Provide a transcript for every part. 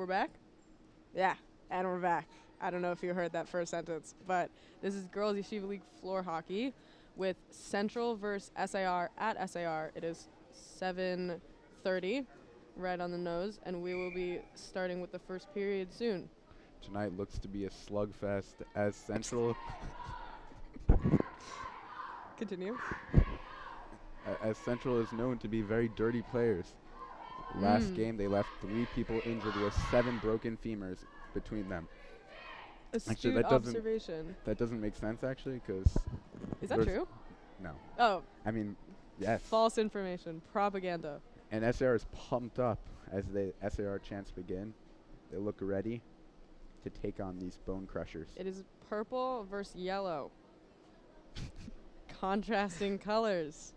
we're back? Yeah, and we're back. I don't know if you heard that first sentence, but this is Girls Yeshiva League floor hockey with Central versus SAR at SAR. It is 7:30, right on the nose, and we will be starting with the first period soon. Tonight looks to be a slugfest as Central Continue. as Central is known to be very dirty players. Last game they left 3 people injured with 7 broken femurs between them. Astute observation. That doesn't make sense actually, because Is that true? No. Oh. I mean, yes. False information. Propaganda. And SAR is pumped up as the SAR chants begin. They look ready to take on these bone crushers. It is purple versus yellow. Contrasting colors.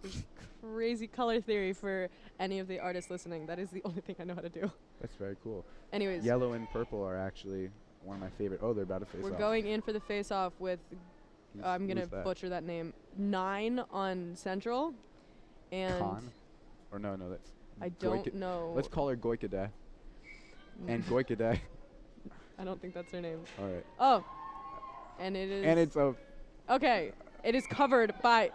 There's crazy color theory for any of the artists listening. That is the only thing I know how to do. That's very cool. Anyways. Yellow and purple are actually one of my favorite. Oh, they're about to face off. We're going in for the face-off with, I'm going to butcher that name, 9 on Central. And Khan? Or no, that's... I don't know. Let's call her Goikadeh. And Goikadeh. I don't think that's her name. All right. Oh. And it is... And it's a... Okay. It is covered by...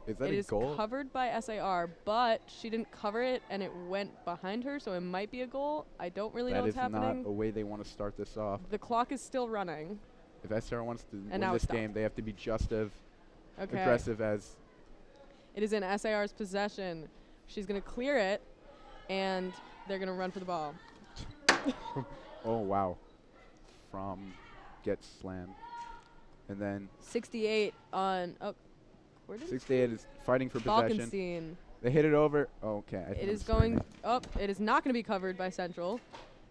Is that it a is goal? covered by SAR, but she didn't cover it, and it went behind her, so it might be a goal. I don't really know what's happening. That is not a way they want to start this off. The clock is still running. If SAR wants to And win this game, they have to be just as aggressive as... It is in SAR's possession. She's going to clear it, and they're going to run for the ball. Oh, wow. From gets slammed. And then... 68 on... Oh. 68 is fighting for possession. Falkenstein. They hit it over. Oh, okay. It is going up. It is not going to be covered by Central.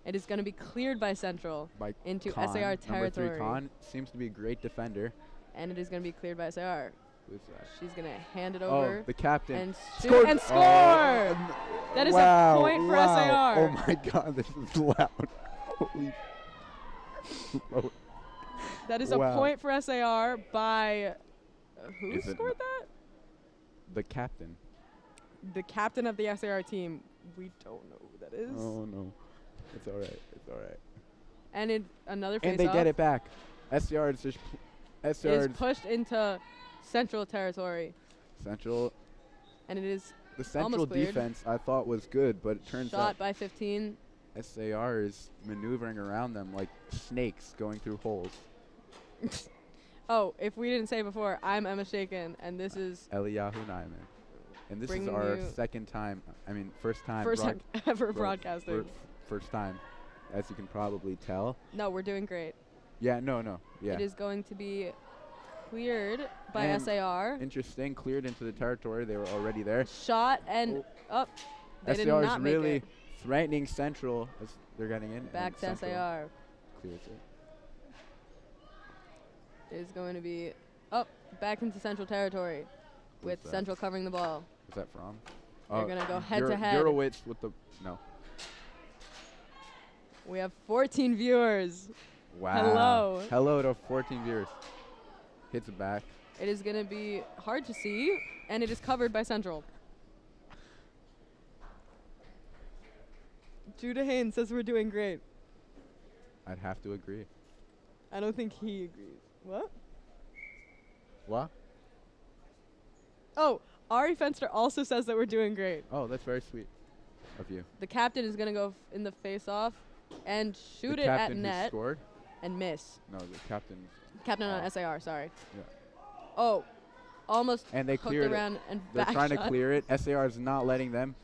It is going to be cleared by Central into Khan, SAR territory. Number 3 Khan seems to be a great defender. And it is going to be cleared by SAR. Who's that? She's going to hand it over. Oh, the captain. And shoot and score! That is a point for SAR. Oh my God, this is loud. Holy. That is a point for SAR by... who Is scored that? The captain. The captain of the SAR team. We don't know who that is. Oh, no. It's all right. It's all right. And another face-off. And they get it back. SAR is just... SAR is pushed into Central territory. Central. And it is the Central defense I thought was good, but it turns out... Shot by 15. SAR is maneuvering around them like snakes going through holes. Oh, if we didn't say before, I'm Emma Shaken, and this is... Eliyahu Nyman. And this is our second time, first time. First time ever broadcasting. First time, as you can probably tell. No, we're doing great. Yeah, no, yeah. It is going to be cleared by SAR. Interesting, cleared into the territory. They were already there. Shot and up. They did SAR not is make really it. threatening Central as they're getting in. Back to SAR. Clears it. Is going to be up back into Central territory with Central covering the ball. What's that from? They're going to go head-to-head. Eurowitz with the... No. We have 14 viewers. Wow. Hello. Hello to 14 viewers. Hits it back. It is going to be hard to see, and it is covered by Central. Judah Haynes says we're doing great. I'd have to agree. I don't think he agrees. What? What? Oh, Ari Fenster also says that we're doing great. Oh, that's very sweet of you. The captain is going to go in the face-off and shoot it at net scored? And miss. No, the captain. Captain on SAR, sorry. Yeah. Oh, almost and they hooked around and They're back trying shot. to clear it. SAR is not letting them.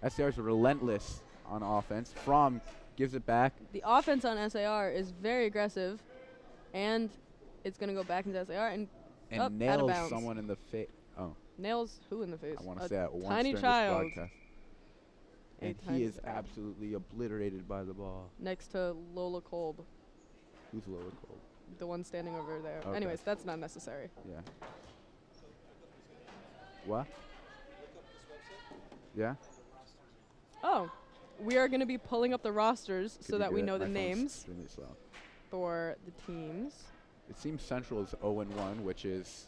SAR is relentless on offense. Fromm gives it back. The offense on SAR is very aggressive, and it's going to go back into SAR and up, nails out of bounds. someone in the face. Oh. Nails who in the face? I want to say that once tiny during child. this broadcast. And he is absolutely obliterated by the ball. Next to Lola Kolb. Who's Lola Kolb? The one standing over there. Okay. Anyways, that's not necessary. Yeah. What? Yeah? Oh. We are going to be pulling up the rosters so that we know the names for the teams. It seems Central is 0-1, which is...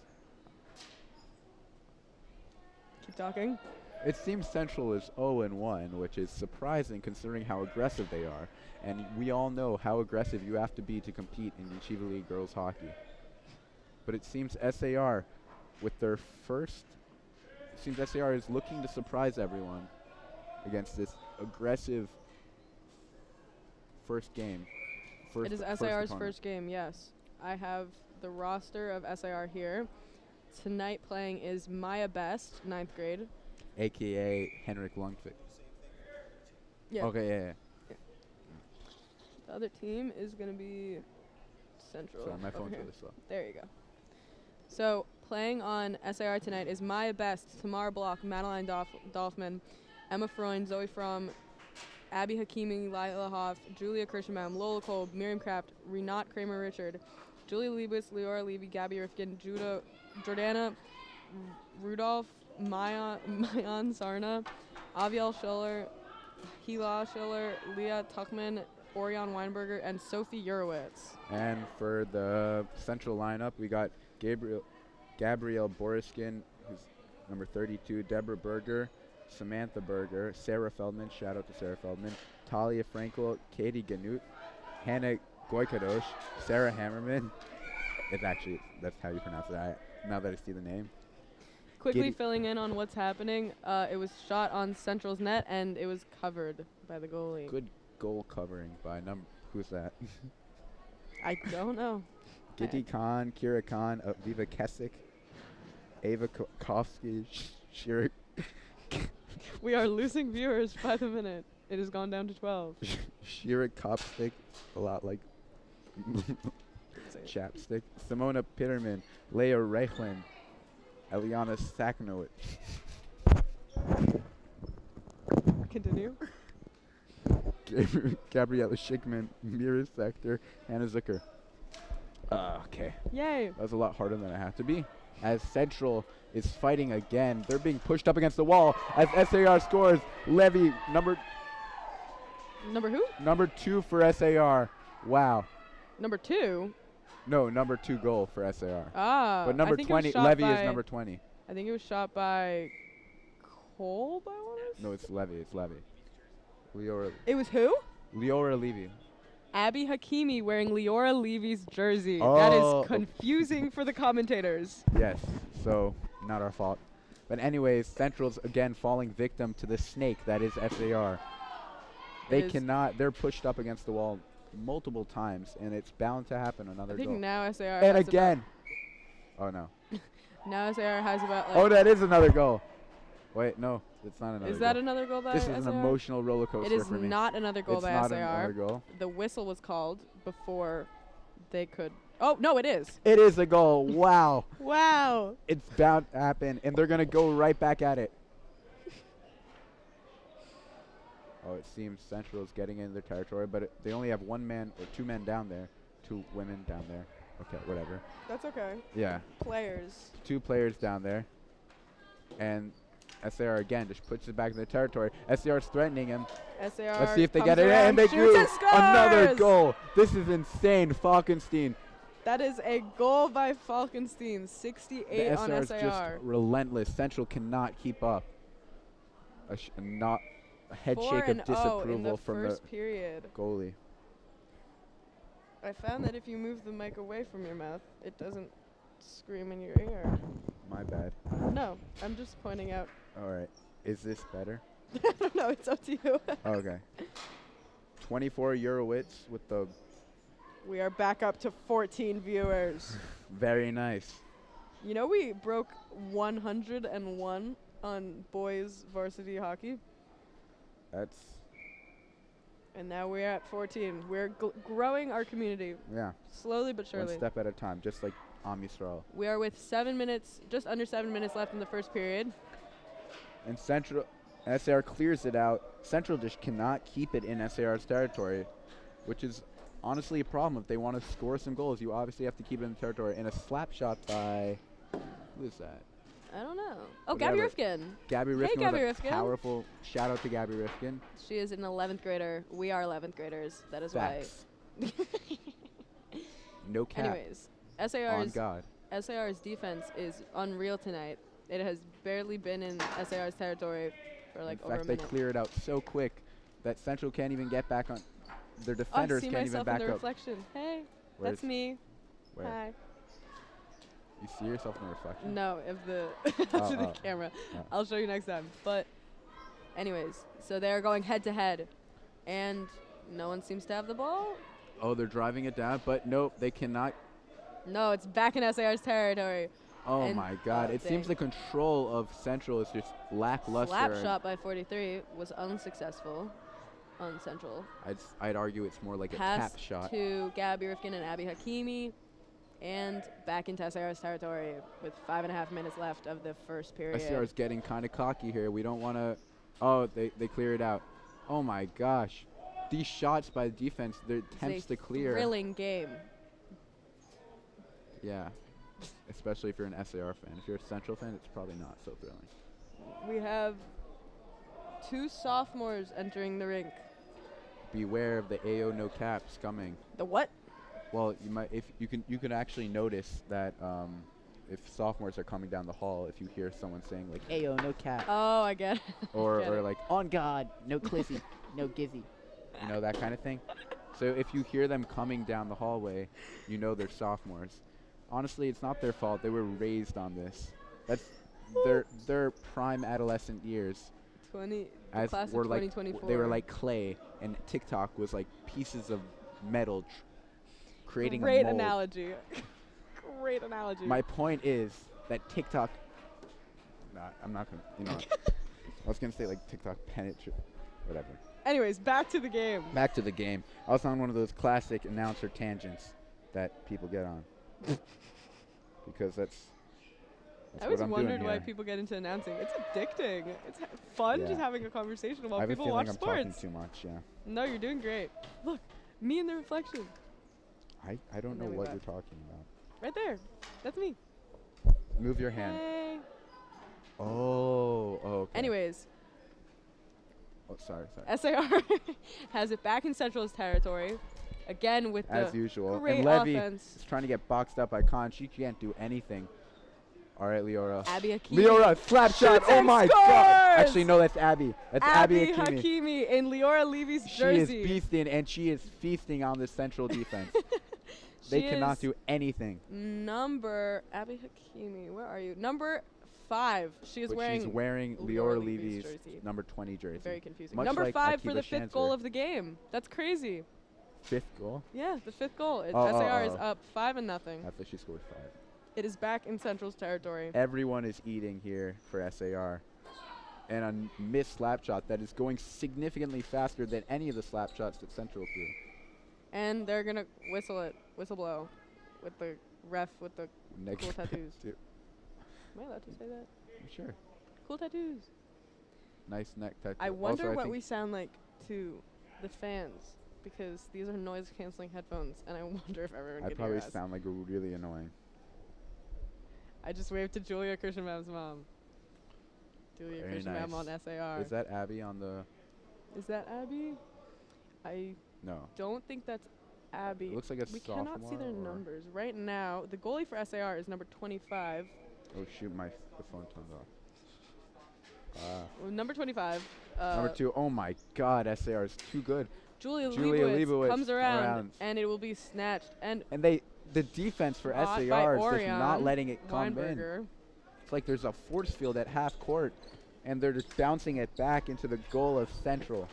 Keep talking. It seems Central is 0-1, which is surprising considering how aggressive they are. And we all know how aggressive you have to be to compete in Yeshiva League girls hockey. But it seems SAR, with their first, it seems SAR is looking to surprise everyone against this aggressive first game. It is SAR's first game, yes. I have the roster of SAR here. Tonight playing is Maya Best, 9th grade. AKA Henrik Lundqvist. Yeah. Okay, yeah. The other team is going to be Central. Sorry, my phone's here. really slow. There you go. So, playing on SAR tonight is Maya Best, Tamara Block, Madeline Dolphman, Emma Freund, Zoe Fromm, Abby Hakimi, Lila Hoff, Julia Kirschenbaum, Lola Kolb, Miriam Kraft, Renat Kramer-Richard, Julia Liebus, Leora Levy, Gabby Rifkin, Jordana Rudolph, Mayan Sarna, Aviel Schiller, Hila Schiller, Leah Tuchman, Orion Weinberger, and Sophie Urowitz. And for the Central lineup, we got Gabrielle Boriskin, who's number 32, Deborah Berger, Samantha Berger, Sarah Feldman, shout out to Sarah Feldman, Talia Frankel, Katie Ganut, Hannah Goykadosh, Sarah Hammerman. That's how you pronounce it, now that I see the name. Quickly filling in on what's happening, it was shot on Central's net and it was covered by the goalie. Good goal covering by who's that? I don't know. Giddy Khan, Kira Khan, Viva Kesik, Ava Kofsky, Shirik. We are losing viewers by the minute. It has gone down to 12. Shirik Kopstick, a lot like chapstick. Simona Pitterman, Leah Reichlin, Eliana Saknowitz. Continue. Gabriella Schickman, Mira Sector, Hannah Zucker. Okay. Yay. That was a lot harder than it had to be. As Central is fighting again, they're being pushed up against the wall. As SAR scores, Levy, number who? Number 2 for SAR. Wow. Number 2? No, number 2 goal for SAR. Ah. But number 20, Levy is number 20. I think it was shot by Kolb, I want to say? No, it's Levy. Leora. It was who? Leora Levy. Abby Hakimi wearing Leora Levy's jersey. Oh. That is confusing for the commentators. Yes, so not our fault. But anyways, Central's again falling victim to the snake that is SAR. They're pushed up against the wall multiple times, and it's bound to happen another goal. I think now SAR and has again. Oh, no. Now SAR has about like... Oh, that is another goal. Wait, no, it's not another goal. Is that another goal by SAR? This is an emotional roller coaster for me. It is not another goal by SAR. It's not another goal. The whistle was called before they could... Oh, no, it is. It is a goal. Wow. Wow. It's bound to happen, and they're going to go right back at it. Oh, it seems Central is getting into their territory, but they only have 1 man or 2 men down there. 2 women down there. Okay, whatever. That's okay. Yeah. Players. 2 players down there. And SAR again just puts it back in their territory. SAR's threatening him. SAR. Let's see if they get it. And they do. Another goal. This is insane. Falkenstein. That is a goal by Falkenstein. 68 on SAR. The SAR is just relentless. Central cannot keep up. A head shake of disapproval from the period. goalie. I found that if you move the mic away from your mouth, it doesn't scream in your ear. My bad. No, I'm just pointing out. All right. Is this better? I don't know. It's up to you. Okay. 24 Eurowitz with the... We are back up to 14 viewers. Very nice. You know we broke 101 on boys varsity hockey? And now we're at 14. We're growing our community. Yeah. Slowly but surely. 1 step at a time, just like Am Yisrael. We are with 7 minutes, just under 7 minutes left in the first period. And SAR clears it out. Central just cannot keep it in SAR's territory, which is honestly a problem. If they want to score some goals, you obviously have to keep it in the territory. And a slap shot by, who is that? I don't know. Oh, Gabby Rifkin. Gabby Rifkin. Hey, Gabby Rifkin. Powerful shout out to Gabby Rifkin. She is an 11th grader. We are 11th graders. That is Facts. why. No cap. Anyways, On God. SAR's defense is unreal tonight. It has barely been in SAR's territory for like In over a fact, they minute. clear it out so quick that Central can't even get back on. Their Oh, I defenders see can't even myself in back the up. reflection. Hey, Where's- that's me. Where? Hi. You see yourself in the reflection? No, of the Oh, to the oh, camera. oh. I'll show you next time. But anyways, so they're going head to head, and no one seems to have the ball. Oh, they're driving it down, but nope, they cannot. No, it's back in SAR's territory. Oh And- my God! oh, It seems dang. the control of Central is just lackluster. Slap and shot by 43 was unsuccessful on Central. I'd argue it's more like a Pass tap shot. to Gabby Rifkin and Abby Hakimi, and back into SAR's territory with 5.5 minutes left of the first period. SCR is getting kind of cocky here. We don't want to. Oh, they clear it out. Oh my gosh! These shots by the defense, their It's attempts a to clear. thrilling game. Yeah, especially if you're an SAR fan. If you're a Central fan, it's probably not so thrilling. We have 2 sophomores entering the rink. Beware of the AO no caps coming. The what? Well, you might if you can actually notice that if sophomores are coming down the hall, if you hear someone saying like "Ayo, no cap," Oh, I get it. or get it. like "On God, no Cliffy, no Gizzy," you know, that kind of thing. So if you hear them coming down the hallway, you know they're sophomores. Honestly, it's not their fault. They were raised on this. That's their prime adolescent years. The As class were of like 2024. they were like clay, and TikTok was like pieces of metal creating Great a mold. analogy. Great analogy. My point is that TikTok. Nah, I'm not gonna. You know, what? I was gonna say like TikTok penetrate, whatever. Anyways, back to the game. Back to the game. I was on one of those classic announcer tangents that people get on, because that's I what always I'm wondered doing why here. people get into announcing. It's addicting. It's fun Yeah. just having a conversation I while have a people feeling watch I'm sports. talking too much. Yeah. No, you're doing great. Look, me in the reflection. I don't And know then we what back. you're talking about. Right there. That's me. Move your hand. Hey. Oh. Okay. Anyways, Oh, sorry. SAR has it back in Central's territory. Again with As the usual. great And Levy offense. is trying to get boxed up by Khan. She can't do anything. All right, Leora. Abby Hakimi. Leora, slap shot. Shoots Oh and my scores! God. Actually, no, that's Abby. That's Abby Hakimi. Hakimi in Leora Levy's She jersey. is beasting, and she is feasting on the Central defense. They She cannot is do anything. Number Abby Hakimi, where are you? Number 5. She is But wearing. she's wearing Leora Leora Levy's Levy's jersey. number 20 jersey. Very confusing. Much Number like 5 for Akiva the 5th goal Shanzer. of the game. That's crazy. 5th goal? Yeah, the 5th goal. Oh, SAR is oh. up 5-0. I thought she scored 5. It is back in Central's territory. Everyone is eating here for SAR. And a missed slap shot that is going significantly faster than any of the slap shots that Central threw. And they're going to whistle blow with the ref with the cool tattoos. Dude, Am I allowed to say that? sure. Cool tattoos. Nice neck tattoo. I wonder Also, I what think we sound like to the fans, because these are noise canceling headphones, and I wonder if everyone I can probably hear us. sound like really annoying. I just waved to Julia Kirschenbaum's mom. Julia Very Kirschenbaum on nice. SAR. Is that Abby on the... Is that Abby? I No. don't think that's Abby. It looks like a We sophomore. cannot see their or- numbers. Right now, the goalie for SAR is number 25. Oh shoot, the phone turned off. Well, number 25. Number 2. Oh my God, SAR is too good. Julia Julia Leibowitz Leibowitz comes around, around. and it will be snatched. And And the defense for caught by SAR is just Orion not letting it come in. Weinberger. It's like there's a force field at half court, and they're just bouncing it back into the goal of Central.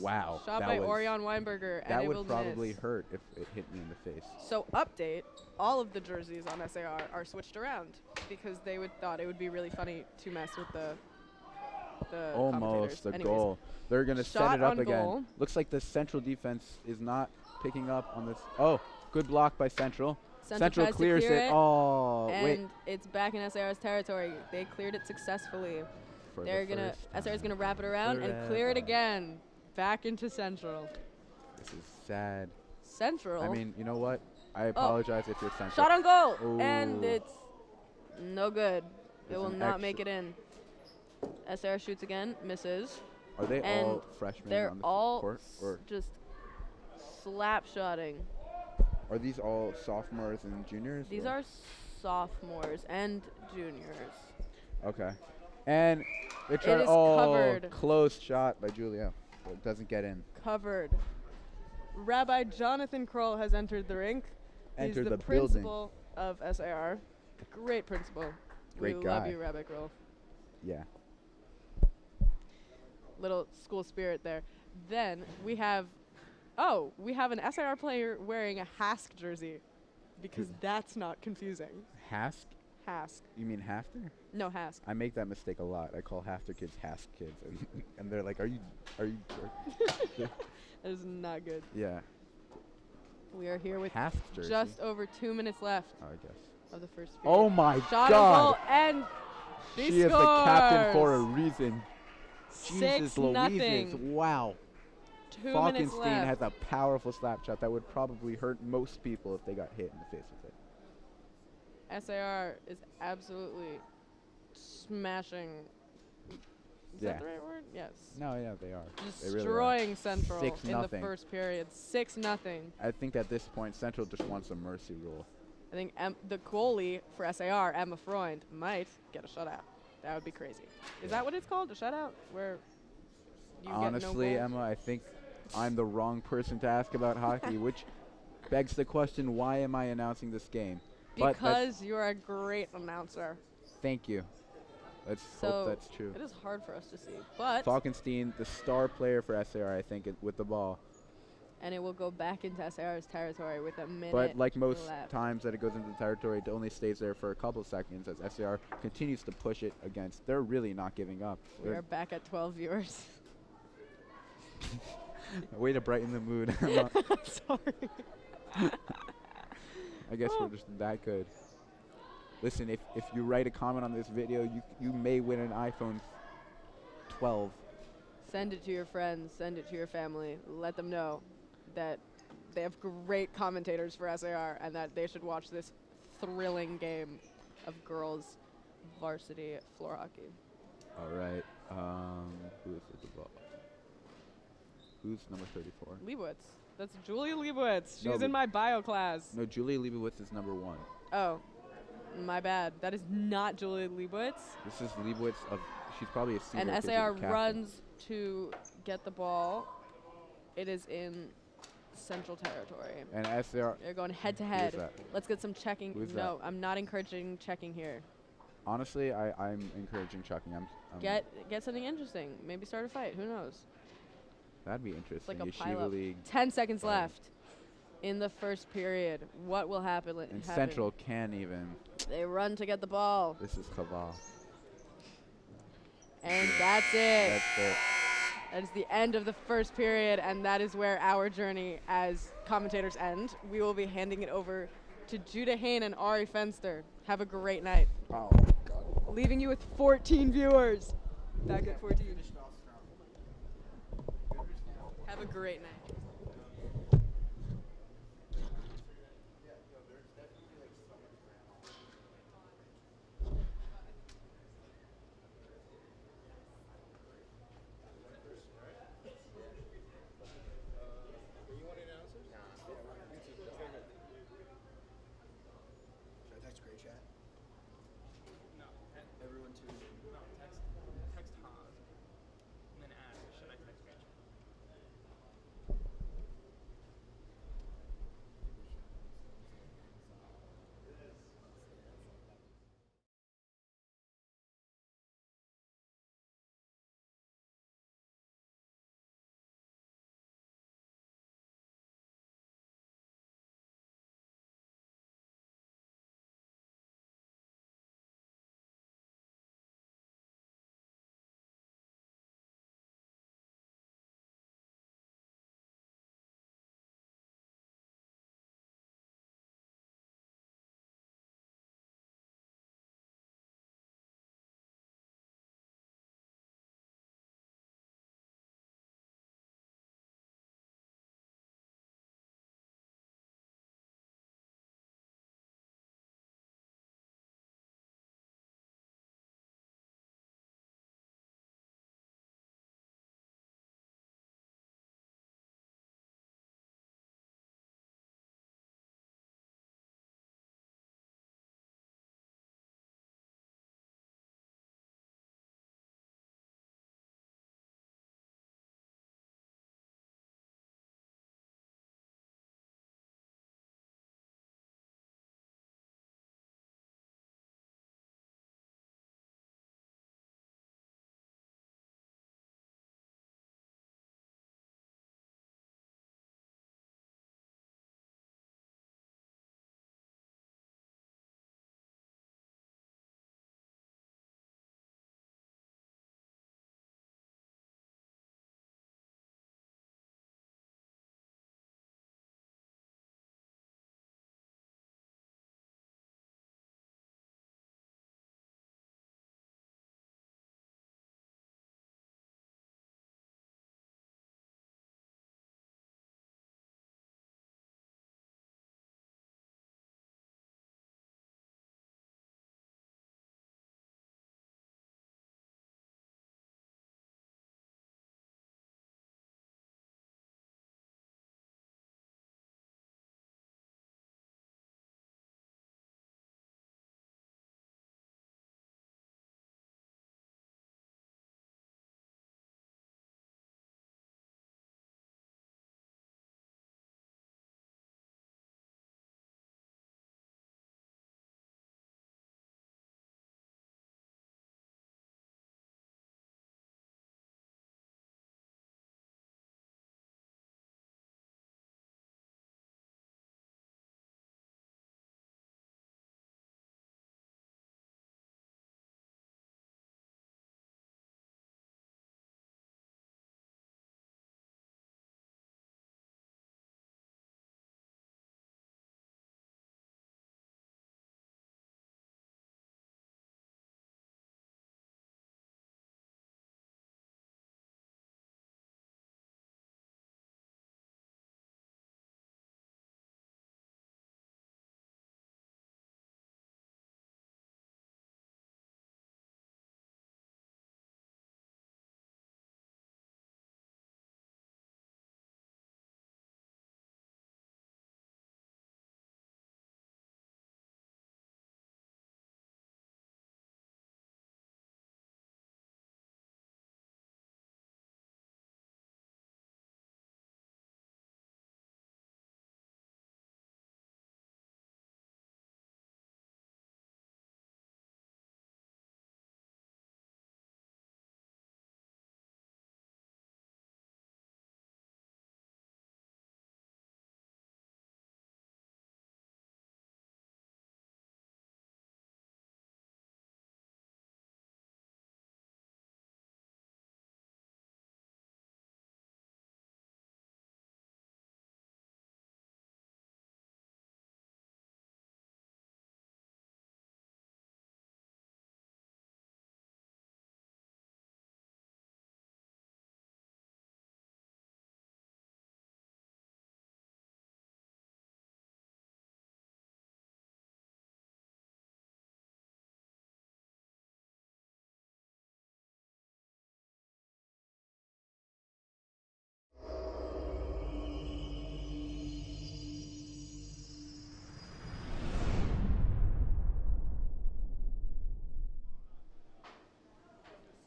Wow. Shot that by was- Orion Weinberger, and That it will would probably miss. hurt if it hit me in the face. So update, all of the jerseys on SAR are switched around because they thought it would be really funny to mess with the Almost commentators. a Anyways, goal. They're going to set shot it up on again. goal. Looks like the Central defense is not picking up on this. Oh, good block by Central. Central tries to clears clear it. Oh, and wait. it's back in SAR's territory. They cleared it successfully. For They're the gonna first SAR's time. gonna wrap it around and clear it Forever. again. Back into Central. This is sad. Central. I mean, you know what? I apologize if you're Central. Shot on goal, and Ooh. it's no good. It It's will an not make extra. it in. SAR shoots again, misses. Are they and all freshmen They're on the all court? Or just slap shotting. Are these all sophomores and juniors? These or- are sophomores and juniors. Okay. And they It tried. is Oh, covered. close shot by Julia. But it doesn't get in. Covered. Rabbi Jonathan Kroll has entered the rink. He's Entered the the building. principal of SAR. Great principal. Great we love guy. you, Rabbi Kroll. Yeah. Little school spirit there. Then we have an SAR player wearing a Hask jersey, because that's not confusing. Hask? Hask. You mean Hafter? No, Hask. I make that mistake a lot. I call Hafter kids Hask kids, and they're like, "Are you?" That is not good. Yeah. We are here with Hask jersey. just over 2 minutes left Oh, I guess. of the first period. Oh my Shot God! on goal, and She is the captain for a scores. reason. 6 Jesus Louises! nothing. Wow. 2 minutes Falkenstein left. has a powerful slap shot that would probably hurt most people if they got hit in the face with it. SAR is absolutely smashing. Is Yeah. that the right word? Yes. No, yeah, they are. They really are. Destroying Central in the 6-0. first period. 6-0. I think at this point, Central just wants a mercy rule. I think the goalie for SAR, Emma Freund, might get a shutout. That would be crazy. Is that what it's called? A shutout? Where you Honestly, get no goals? Emma, I think I'm the wrong person to ask about hockey, which begs the question, why am I announcing this game? But Because you're a great announcer. thank you. Let's So hope that's true. it is hard for us to see. But Falkenstein, the star player for SAR, I think, with the ball. and it will go back into SAR's territory with a minute But like most left. times that it goes into the territory, it only stays there for a couple seconds as SAR continues to push it against. They're really not giving up. We are back at 12 viewers. Way to brighten the mood. Emma. Sorry. I guess we're just that good. Listen, if you write a comment on this video, you may win an iPhone 12. Send it to your friends. Send it to your family. Let them know that they have great commentators for SAR and that they should watch this thrilling game of girls varsity floor hockey. All right. Who is with the ball? Who's number 34? Leibowitz. That's Julia Leibowitz. No, She's but in my bio class. No, Julia Leibowitz is number 1. Oh, my bad. That is not Julia Leibowitz. This is Leibowitz of. She's probably a senior. And 'cause she's SAR a captain. runs to get the ball. It is in Central territory. And SAR. They're going head to Who head. is that? Let's get some checking. Who is No, I'm not encouraging checking here. Honestly, I'm encouraging chucking. I'm Get something interesting. Maybe start a fight. Who knows? That'd be It's interesting. like a Yeshiva pile-up. League 10 seconds fight. left in the first period. What will happen? and Central can't even. They run to get the ball. This is Chaval. And that's it. That's it. That is the end of the first period, and that is where our journey as commentators end. We will be handing it over to Judah Hain and Ari Fenster. Have a great night. Oh, Leaving you with 14 viewers. Back at 14. Have a great night.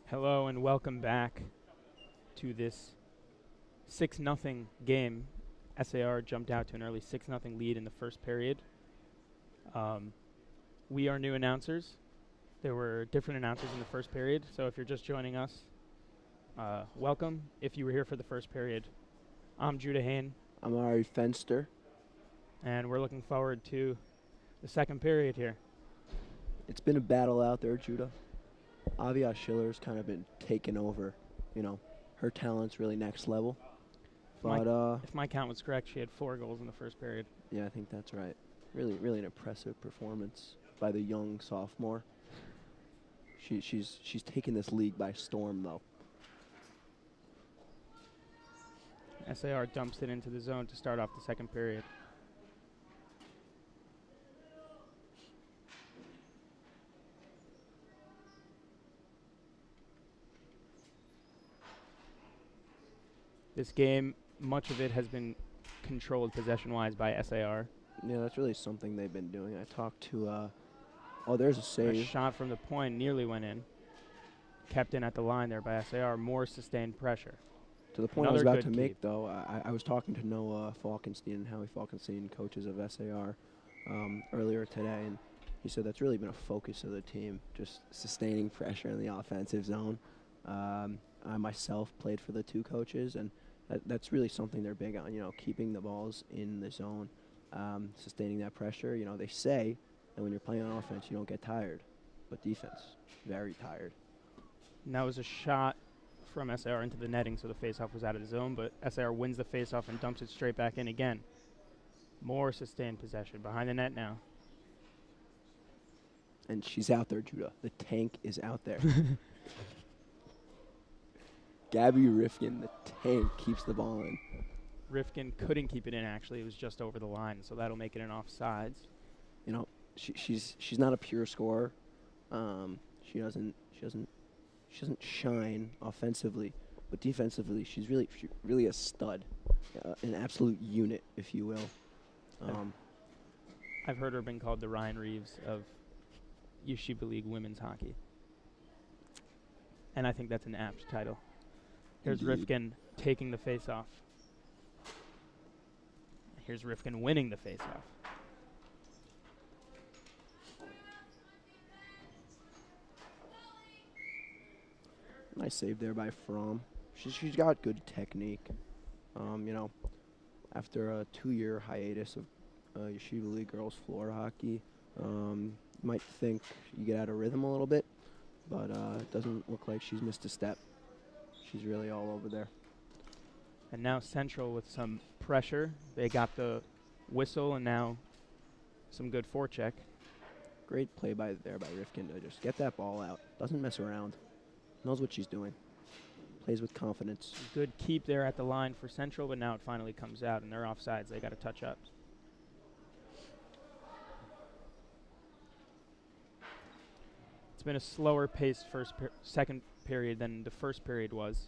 Hello and welcome back to this 6-0 game. SAR jumped out to an early 6-0 lead in the first period. We are new announcers. There were different announcers in the first period, so if you're just joining us, welcome. If you were here for the first period, I'm Judah Hain. I'm Ari Fenster. And we're looking forward to the second period here. It's been a battle out there, Judah. Avia Schiller's kind of been taking over. You know, her talent's really next level. But if my count was correct, she had 4 goals in the first period. Yeah, I think that's right. Really an impressive performance by the young sophomore. She's taken this league by storm, though. SAR dumps it into the zone to start off the second period. This game, much of it has been controlled possession-wise by SAR. Yeah, that's really something they've been doing. I talked to, there's a save. A shot from the point nearly went in. Kept in at the line there by SAR. More sustained pressure. To the point Another I was about good to keep. make, though, I was talking to Noah Falkenstein, Howie Falkenstein, coaches of SAR, earlier today, and he said that's really been a focus of the team, just sustaining pressure in the offensive zone. I myself played for the 2 coaches, and that's really something they're big on, you know, keeping the balls in the zone, sustaining that pressure. You know, they say that when you're playing on offense, you don't get tired, but defense, very tired. And that was a shot from SAR into the netting, so the faceoff was out of the zone, but SAR wins the faceoff and dumps it straight back in again. More sustained possession behind the net now. And she's out there, Judah. The tank is out there. Gabby Rifkin, the tank, keeps the ball in. Rifkin couldn't keep it in, actually. It was just over the line, so that'll make it an offsides. You know, she's not a pure scorer. She doesn't shine offensively, but defensively, she's really a stud, an absolute unit, if you will. I've heard her been called the Ryan Reeves of Yeshiva League women's hockey, and I think that's an apt title. Here's Indeed. Rifkin taking the face-off. Here's Rifkin winning the face-off. Nice save there by Fromm. She's got good technique. You know, after a 2-year hiatus of Yeshiva League girls floor hockey, you might think you get out of rhythm a little bit, but it doesn't look like she's missed a step. She's really all over there. And now Central with some pressure. They got the whistle and now some good forecheck. Great play by Rifkin to just get that ball out. Doesn't mess around. Knows what she's doing. Plays with confidence. Good keep there at the line for Central, but now it finally comes out and they're offsides. They got to touch up. It's been a slower paced second period than the first period was.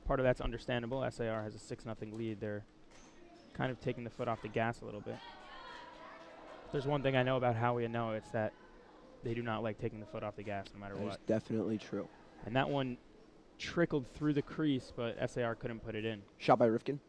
Part of that's understandable. SAR has a 6-0 lead. They're kind of taking the foot off the gas a little bit. There's one thing I know about Howie and Noah, it's that they do not like taking the foot off the gas no matter what. That's definitely true. And that one trickled through the crease, but SAR couldn't put it in. Shot by Rifkin.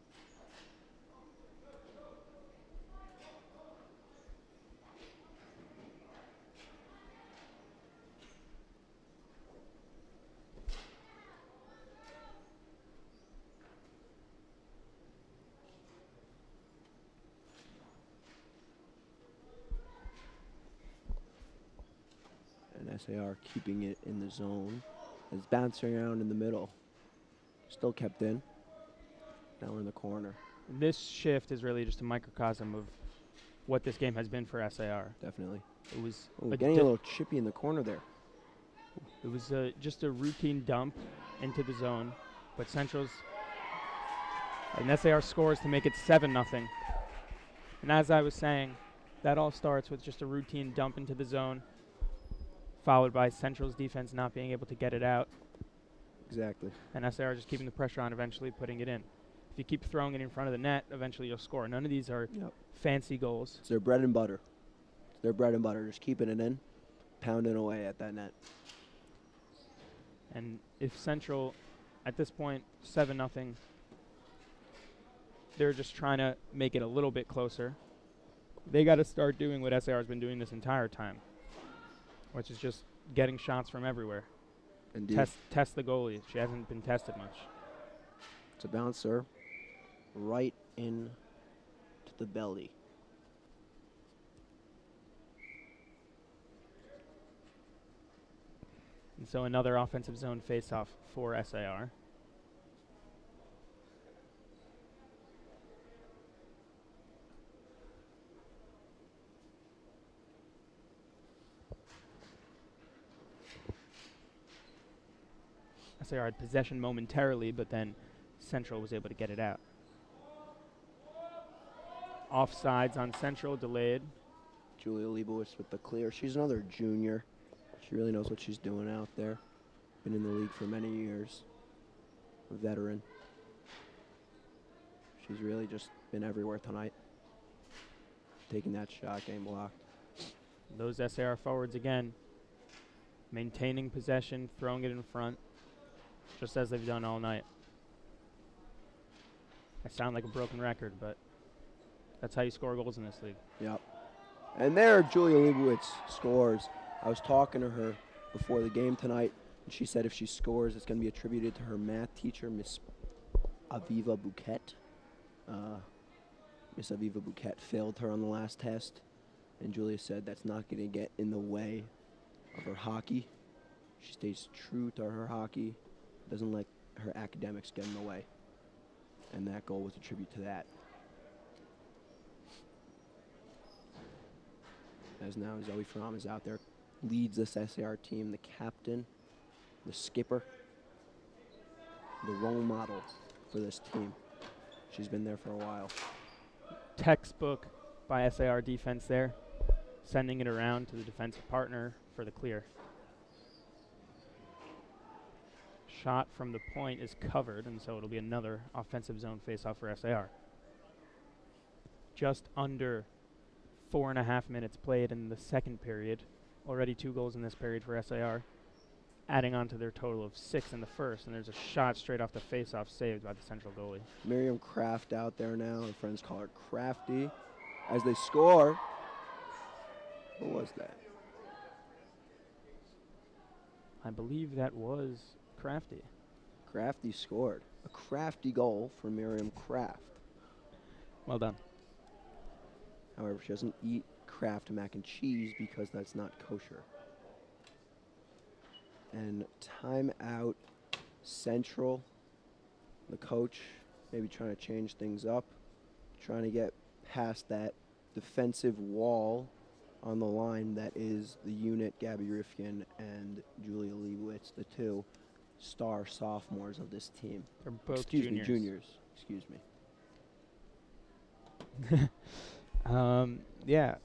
And SAR keeping it in the zone. It's bouncing around in the middle. Still kept in. Now we're in the corner. This shift is really just a microcosm of what this game has been for SAR. Definitely. It was getting a little chippy in the corner there. It was just a routine dump into the zone, but Central's and SAR scores to make it 7-0. And as I was saying, that all starts with just a routine dump into the zone, followed by Central's defense not being able to get it out. Exactly. And SAR just keeping the pressure on, eventually putting it in. If you keep throwing it in front of the net, eventually you'll score. None of these are fancy goals. It's their bread and butter. It's their bread and butter. Just keeping it in, pounding away at that net. And if Central, at this point, 7-0, they're just trying to make it a little bit closer. They got to start doing what SAR has been doing this entire time, which is just getting shots from everywhere. Indeed. Test the goalie. She hasn't been tested much. It's a bouncer right in to the belly. And so another offensive zone face-off for SAR. SAR had possession momentarily, but then Central was able to get it out. Offsides on Central, delayed. Julia Leibowitz with the clear. She's another junior. She really knows what she's doing out there. Been in the league for many years. A veteran. She's really just been everywhere tonight. Taking that shot, game blocked. Those SAR forwards again, maintaining possession, throwing it in front, just as they've done all night. I sound like a broken record, but that's how you score goals in this league. Yep. And there, Julia Leibowitz scores. I was talking to her before the game tonight, and she said if she scores, it's going to be attributed to her math teacher, Miss Aviva Bouquet. Miss Aviva Bouquet failed her on the last test, and Julia said that's not going to get in the way of her hockey. She stays true to her hockey, doesn't let her academics get in the way, and that goal was a tribute to that. As now Zoe Fromm is out there, leads this SAR team, the captain, the skipper, the role model for this team. She's been there for a while. Textbook by SAR defense there, sending it around to the defensive partner for the clear. Shot from the point is covered, and so it'll be another offensive zone face-off for SAR. Just under 4.5 minutes played in the second period. Already 2 goals in this period for SAR, adding on to their total of 6 in the first, and there's a shot straight off the face-off saved by the Central goalie. Miriam Kraft out there now. Her friends call her Crafty. As they score, what was that? I believe that was Crafty. Crafty scored. A crafty goal for Miriam Kraft. Well done. However, she doesn't eat Kraft mac and cheese because that's not kosher. And timeout Central. The coach maybe trying to change things up, trying to get past that defensive wall on the line that is the unit, Gabby Rifkin and Julia Leibowitz, the 2 star sophomores of this team. They're both juniors. Excuse me. Yeah,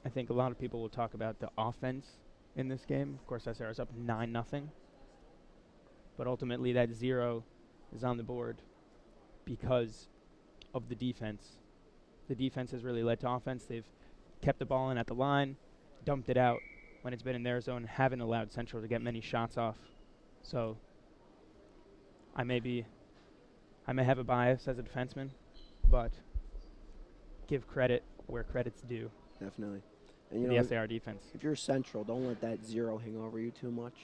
I think a lot of people will talk about the offense in this game. Of course, SAR is up 9-0, but ultimately that 0 is on the board because of the defense. The defense has really led to offense. They've kept the ball in at the line, dumped it out when it's been in their zone, haven't allowed Central to get many shots off. So I may have a bias as a defenseman, but give credit where credit's due. Definitely. And you The know, SAR defense. if you're Central, don't let that 0 hang over you too much.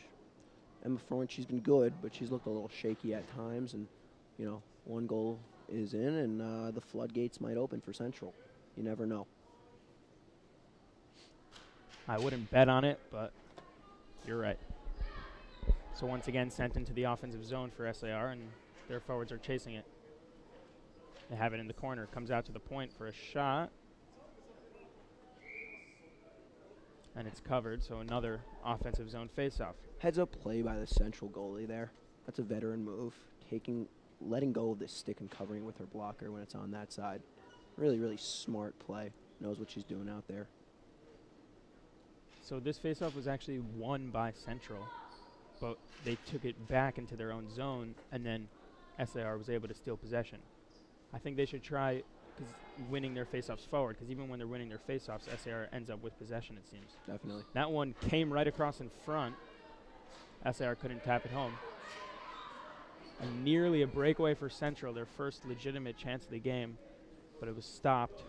Emma Freund, she's been good, but she's looked a little shaky at times. And, you know, 1 goal is in, and the floodgates might open for Central. You never know. I wouldn't bet on it, but you're right. So once again, sent into the offensive zone for SAR, and their forwards are chasing it. They have it in the corner. Comes out to the point for a shot. And it's covered, so another offensive zone faceoff. Heads up play by the Central goalie there. That's a veteran move. Letting go of this stick and covering with her blocker when it's on that side. Really, really smart play. Knows what she's doing out there. So this faceoff was actually won by Central, but they took it back into their own zone, and then SAR was able to steal possession. I think they should try winning their faceoffs forward, because even when they're winning their faceoffs, SAR ends up with possession, it seems. Definitely. That one came right across in front SAR couldn't tap it home. And nearly a breakaway for Central, their first legitimate chance of the game, but it was stopped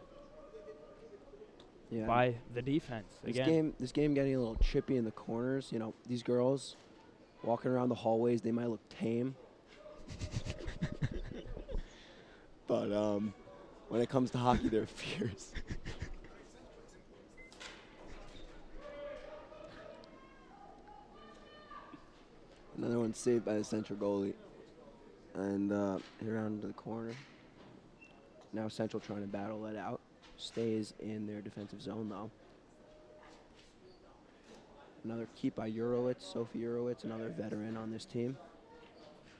by the defense. This game getting a little chippy in the corners. You know, these girls walking around the hallways, they might look tame. But when it comes to hockey, they're fierce. Another one saved by the Central goalie. And hit around to the corner. Now Central trying to battle it out. Stays in their defensive zone, though. Another keep by Sophie Urowitz, another veteran on this team.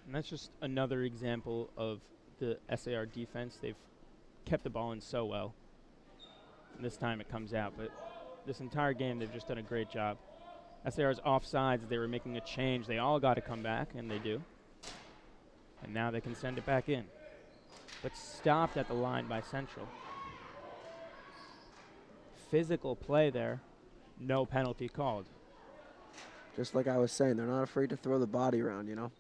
And that's just another example of the SAR defense. They've kept the ball in so well. And this time it comes out, but this entire game they've just done a great job. SAR's offsides, they were making a change. They all got to come back, and they do. And now they can send it back in. But stopped at the line by Central. Physical play there. No penalty called. Just like I was saying, they're not afraid to throw the body around, you know?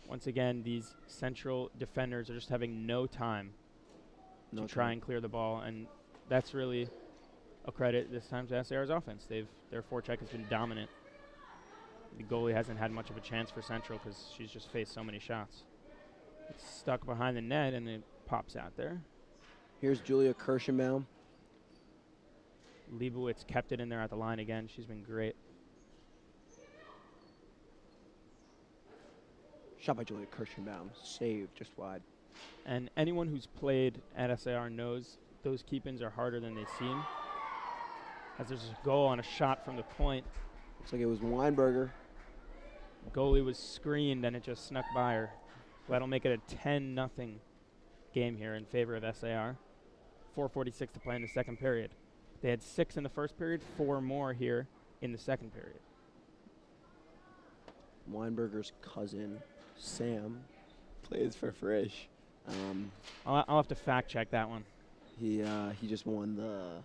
Once again, these Central defenders are just having no time to try and clear the ball, and that's really a credit this time to SAR's offense. Their forecheck has been dominant. The goalie hasn't had much of a chance for Central because she's just faced so many shots. It's stuck behind the net, and it pops out there. Here's Julia Kirschenbaum. Leibowitz kept it in there at the line again. She's been great. Shot by Julia Kirschenbaum. Saved just wide. And anyone who's played at SAR knows those keep-ins are harder than they seem. As there's a goal on a shot from the point. Looks like it was Weinberger. Goalie was screened, and it just snuck by her. That'll make it a 10-0 game here in favor of SAR. 4:46 to play in the second period. They had 6 in the first period, 4 more here in the second period. Weinberger's cousin, Sam, plays for Frisch. I'll have to fact check that one. He just won the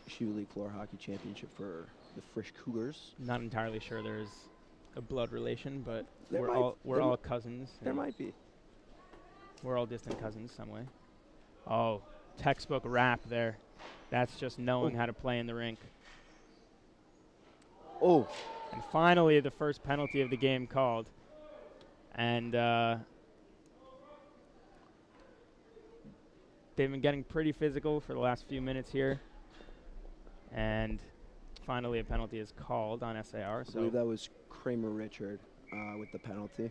Shiva League Floor Hockey Championship for the Frisch Cougars. Not entirely sure there's a blood relation, but There we're all cousins. There might be. We're all distant cousins some way. Oh, textbook rap there. That's just knowing how to play in the rink. Oh. And finally, the first penalty of the game called. And they've been getting pretty physical for the last few minutes here. And finally, a penalty is called on SAR. I believe that was Kramer Richard with the penalty.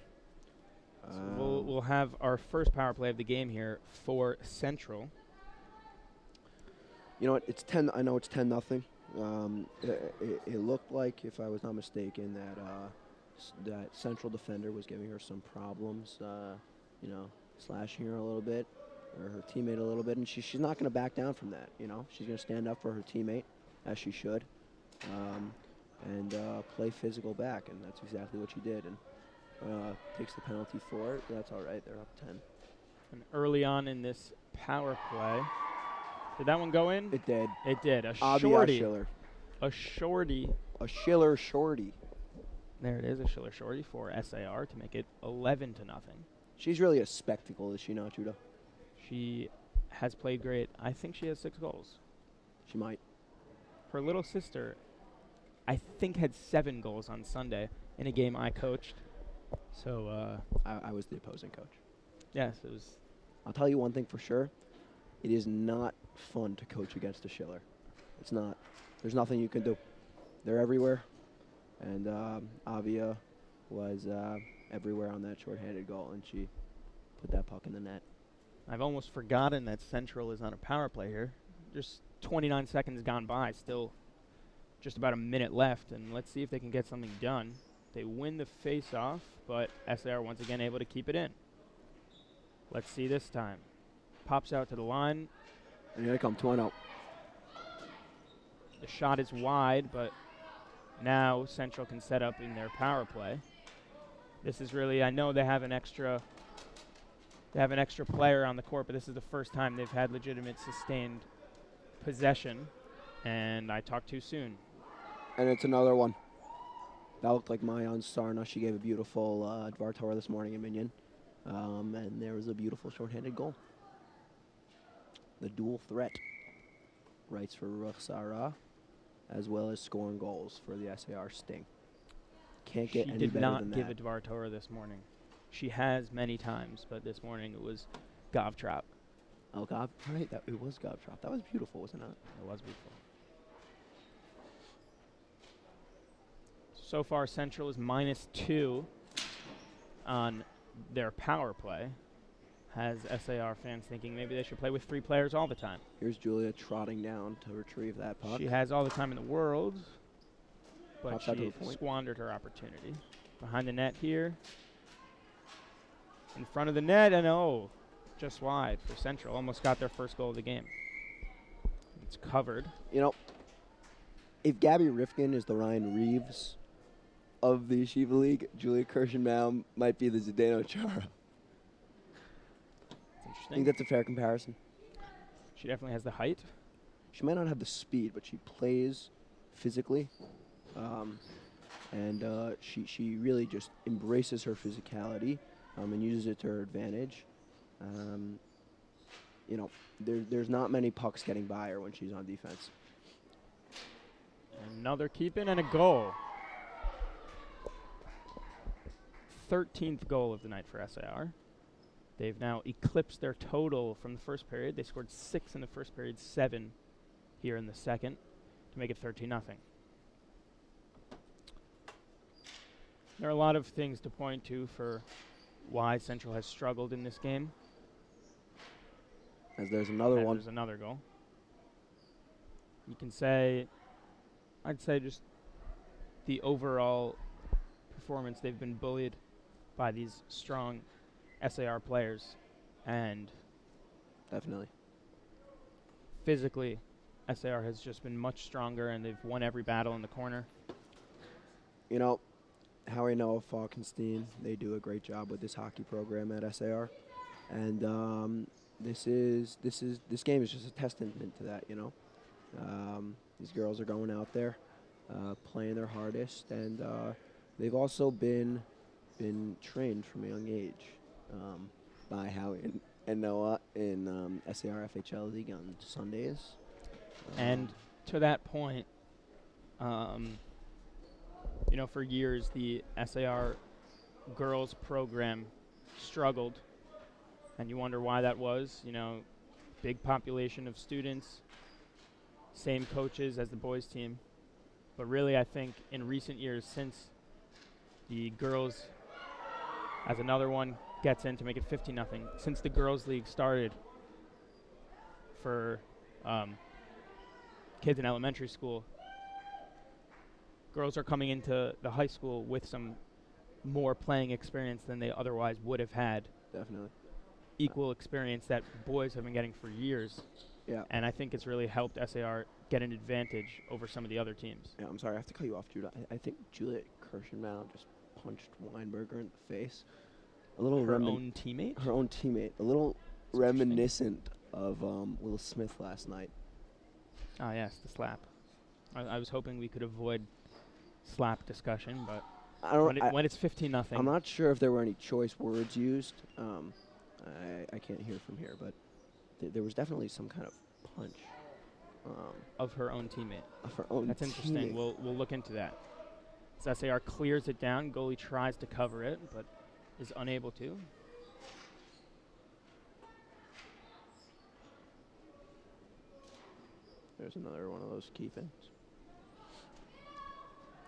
So we'll have our first power play of the game here for Central. You know what? It's 10. I know it's 10-0. It looked like, if I was not mistaken, that Central defender was giving her some problems. You know, slashing her a little bit, or her teammate a little bit, and she's not going to back down from that. You know, she's going to stand up for her teammate, as she should, and play physical back, and that's exactly what she did. And takes the penalty for it. That's all right. They're up 10. And early on in this power play, did that one go in? It did. It did. A Avia shorty. Schiller. A shorty. A Schiller shorty. There it is, a Schiller shorty for SAR to make it 11-0. She's really a spectacle, is she not, Judah? She has played great. I think she has 6 goals. She might. Her little sister, I think, had 7 goals on Sunday in a game I coached. So I was the opposing coach. Yes, it was. I'll tell you one thing for sure. It is not fun to coach against a Schiller. It's not. There's nothing you can do. They're everywhere. And Avia was everywhere on that shorthanded goal, and she put that puck in the net. I've almost forgotten that Central is on a power play here. Just 29 seconds gone by, still just about a minute left, and let's see if they can get something done. They win the face-off, but SAR once again able to keep it in. Let's see this time. Pops out to the line. And here they come, 2-0. The shot is wide, but now Central can set up in their power play. This is really, I know they have an extra player on the court, but this is the first time they've had legitimate sustained possession. And I talked too soon. And it's another one. That looked like Mayan Sarna. She gave a beautiful Dvartor this morning in Minion. And there was a beautiful shorthanded goal. The dual threat writes for Rukhsara, as well as scoring goals for the SAR Sting. Can't get She any did better not than give that. a Dvartora this morning. She has many times, but this morning it was Govtrap. Oh, God. Right. It was Gobtrop. That was beautiful, wasn't it? It was beautiful. So far, Central is -2 on their power play. Has SAR fans thinking maybe they should play with 3 players all the time. Here's Julia trotting down to retrieve that puck. She has all the time in the world, but Pops out to she the point. squandered her opportunity. Behind the net here. In front of the net, and just wide for Central. Almost got their first goal of the game. It's covered. You know, if Gabby Rifkin is the Ryan Reeves of the Yeshiva League, Julia Kirschenbaum might be the Zdeno Chara. It's I interesting. think that's a fair comparison. She definitely has the height. She might not have the speed, but she plays physically. And she really just embraces her physicality and uses it to her advantage. You know, there's not many pucks getting by her when she's on defense. Another keep-in and a goal. 13th goal of the night for SAR. They've now eclipsed their total from the first period. They scored 6 in the first period, 7 here in the second to make it 13-0. There are a lot of things to point to for why Central has struggled in this game. As there's another And one. there's another goal. You can say, I'd say just the overall performance. They've been bullied by these strong SAR players, and Definitely. physically, SAR has just been much stronger, and they've won every battle in the corner. You know, Howie Noah Falkenstein, they do a great job with this hockey program at SAR. And this game is just a testament to that, you know. These girls are going out there, playing their hardest, and they've also been trained from a young age by Howie and Noah in SAR FHL League on Sundays. And to that point, you know, for years the SAR girls program struggled, and you wonder why that was. You know, big population of students, same coaches as the boys team. But really, I think in recent years, since the girls, as another one gets in to make it 15-0, since the girls league started for kids in elementary school, girls are coming into the high school with some more playing experience than they otherwise would have had. Definitely. Equal experience that boys have been getting for years. Yeah. And I think it's really helped SAR get an advantage over some of the other teams. Yeah, I'm sorry, I have to cut you off, Judah. I think Juliet Kirschenbaum just punched Weinberger in the face. A little Her own teammate? Her own teammate. A little That's reminiscent of Will Smith last night. Ah, yes, the slap. I was hoping we could avoid slap discussion, but when it's 15-0. I'm not sure if there were any choice words used. I can't hear from here, but there was definitely some kind of punch. Of her own teammate. Of her own That's interesting. teammate. We'll look into that. So SAR clears it down. Goalie tries to cover it, but is unable to. There's another one of those keep-ins.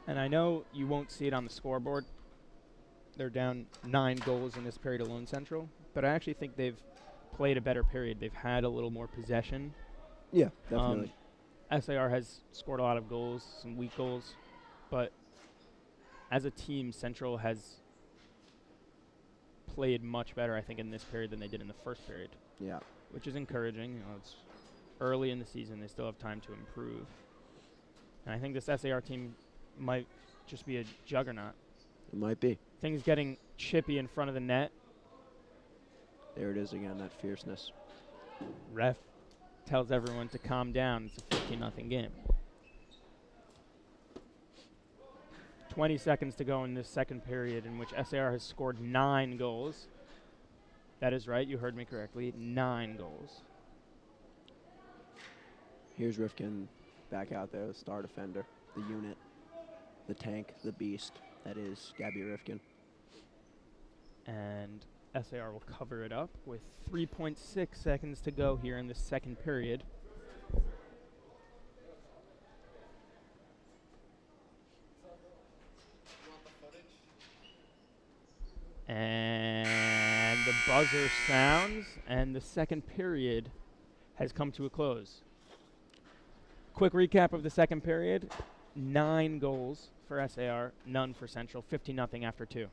And I know you won't see it on the scoreboard. They're down 9 goals in this period alone, Central. But I actually think they've played a better period. They've had a little more possession. Yeah, definitely. SAR has scored a lot of goals, some weak goals. But as a team, Central has played much better, I think, in this period than they did in the first period. Yeah. Which is encouraging. You know, it's early in the season. They still have time to improve. And I think this SAR team might just be a juggernaut. It might be. Things getting chippy in front of the net. There it is again, that fierceness. Ref tells everyone to calm down. It's a 15-0 game. 20 seconds to go in this second period, in which SAR has scored 9 goals. That is right, you heard me correctly, 9 goals. Here's Rifkin back out there, the star defender, the unit, the tank, the beast. That is Gabby Rifkin. And SAR will cover it up with 3.6 seconds to go here in the second period. And the buzzer sounds, and the second period has come to a close. Quick recap of the second period. 9 goals for SAR, none for Central, 50-0 after 2.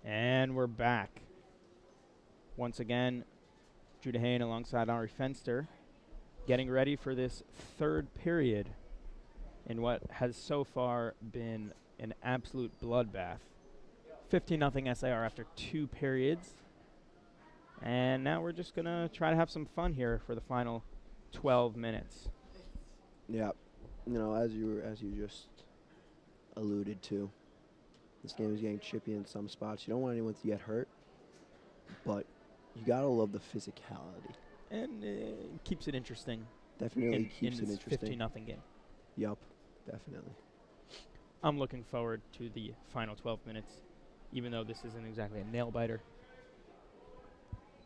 And we're back. Once again, Judah Hain alongside Ari Fenster, getting ready for this third period in what has so far been an absolute bloodbath. 50-0 SAR after 2 periods. And now we're just going to try to have some fun here for the final 12 minutes. Yeah, you know, as you just alluded to, this game is getting chippy in some spots. You don't want anyone to get hurt, but you gotta love the physicality. And it keeps it interesting. Definitely keeps it in this interesting. 50-0 game. Yup, definitely. I'm looking forward to the final 12 minutes, even though this isn't exactly a nail biter.